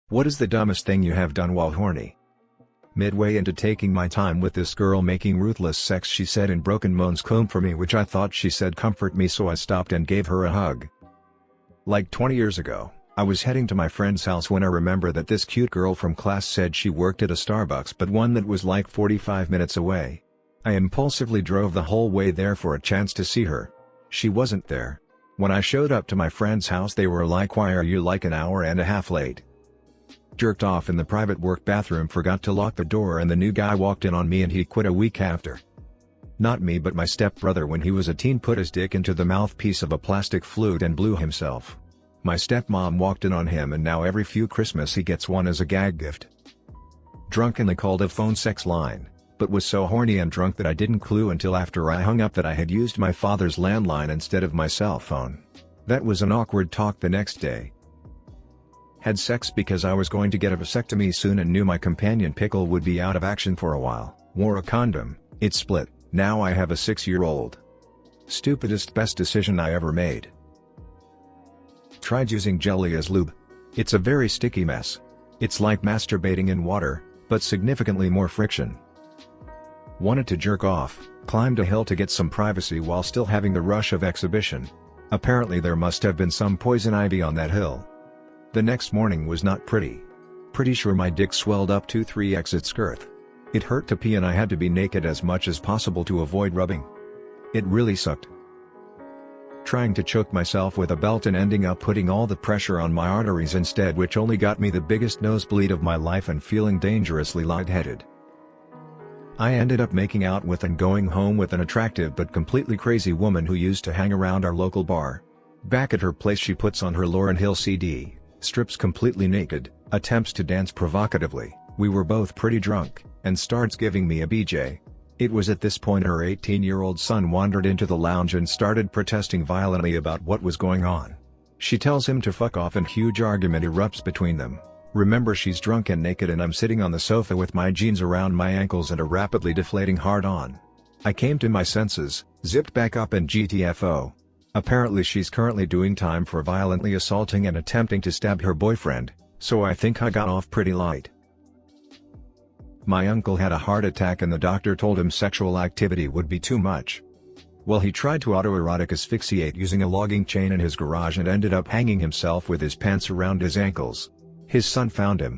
What is the dumbest thing you have done while horny? Midway into taking my time with this girl making ruthless sex, she said in broken moans, "Come for me," which I thought she said comfort me, so I stopped and gave her a hug. Like 20 years ago, I was heading to my friend's house when I remember that this cute girl from class said she worked at a Starbucks, but one that was like 45 minutes away. I impulsively drove the whole way there for a chance to see her. She wasn't there. When I showed up to my friend's house, they were like, "Why are you like an hour and a half late?" Jerked off in the private work bathroom, forgot to lock the door, and the new guy walked in on me and he quit a week after. Not me, but my stepbrother, when he was a teen, put his dick into the mouthpiece of a plastic flute and blew himself. My stepmom walked in on him, and now every few Christmas he gets one as a gag gift. Drunkenly called a phone sex line, but was so horny and drunk that I didn't clue until after I hung up that I had used my father's landline instead of my cell phone. That was an awkward talk the next day. Had sex because I was going to get a vasectomy soon and knew my companion pickle would be out of action for a while. Wore a condom, it split, now I have a 6-year-old. Stupidest best decision I ever made. Tried using jelly as lube. It's a very sticky mess. It's like masturbating in water, but significantly more friction. Wanted to jerk off, climbed a hill to get some privacy while still having the rush of exhibition. Apparently there must have been some poison ivy on that hill. The next morning was not pretty. Pretty sure my dick swelled up to 3x its girth. It hurt to pee and I had to be naked as much as possible to avoid rubbing. It really sucked. Trying to choke myself with a belt and ending up putting all the pressure on my arteries instead, which only got me the biggest nosebleed of my life and feeling dangerously lightheaded. I ended up making out with and going home with an attractive but completely crazy woman who used to hang around our local bar. Back at her place, she puts on her Lauryn Hill CD, strips completely naked, attempts to dance provocatively. We were both pretty drunk, and starts giving me a BJ. It was at this point her 18-year-old son wandered into the lounge and started protesting violently about what was going on. She tells him to fuck off and huge argument erupts between them. Remember, she's drunk and naked and I'm sitting on the sofa with my jeans around my ankles and a rapidly deflating hard-on. I came to my senses, zipped back up, and GTFO. Apparently she's currently doing time for violently assaulting and attempting to stab her boyfriend, so I think I got off pretty light. My uncle had a heart attack and the doctor told him sexual activity would be too much. Well, he tried to autoerotic asphyxiate using a logging chain in his garage and ended up hanging himself with his pants around his ankles. His son found him,